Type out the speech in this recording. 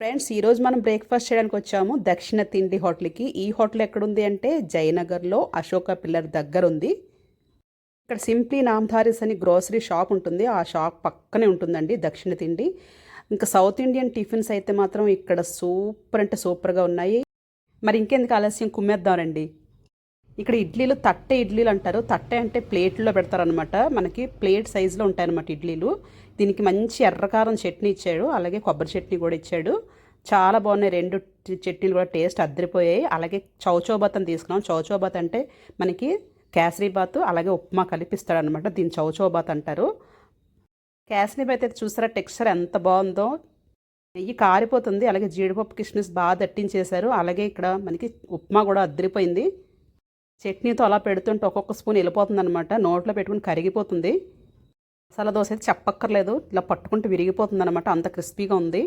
Friends ఈరోజు మనం breakfast చేయడానికి వచ్చాము దక్షిణ తిండి హోటల్కి. ఈ హోటల్ ఎక్కడుంది అంటే జయనగర్లో అశోక పిల్లర్ దగ్గర ఉంది. ఇక్కడ సింప్లీ నామ్ధారీస్ అని గ్రోసరీ షాప్ ఉంటుంది. ఆ షాప్ పక్కనే ఉంటుందండి దక్షిణ తిండి. ఇంకా సౌత్ ఇండియన్ టిఫిన్స్ అయితే మాత్రం ఇక్కడ సూపర్ అంటే సూపర్గా ఉన్నాయి. మరి ఇంకెందుకు ఆలస్యం కుమ్మేద్దామండి. ఇక్కడ ఇడ్లీలు తట్టె ఇడ్లీలు అంటారు. తట్టె అంటే ప్లేట్లో పెడతారనమాట. మనకి ప్లేట్ సైజులో ఉంటాయన్నమాట ఇడ్లీలు. దీనికి మంచి ఎర్రకారం చట్నీ ఇచ్చాడు, అలాగే కొబ్బరి చట్నీ కూడా ఇచ్చాడు. చాలా బాగున్నాయి రెండు చట్నీలు కూడా, టేస్ట్ అద్దరిపోయాయి. అలాగే చౌచౌబాత్ అని తీసుకున్నాం. చౌచౌబాత్ అంటే మనకి కేసరీ బాత్ అలాగే ఉప్మా కలిపిస్తాడనమాట. దీన్ని చౌచౌబాత్ అంటారు. కేసరీ బాత్ అయితే చూసారా టెక్స్చర్ ఎంత బాగుందో, నెయ్యి కారిపోతుంది. అలాగే జీడిపప్పు కిస్మిస్ బాగా దట్టించేశారు. అలాగే ఇక్కడ మనకి ఉప్మా కూడా అద్దరిపోయింది. చట్నీతో అలా పెడుతుంటే ఒక్కొక్క స్పూన్ వెళ్ళిపోతుంది అనమాట, నోట్లో పెట్టుకుని కరిగిపోతుంది. మసాలా దోశ అయితే చెప్పక్కర్లేదు, ఇలా పట్టుకుంటే విరిగిపోతుంది అనమాట, అంత క్రిస్పీగా ఉంది.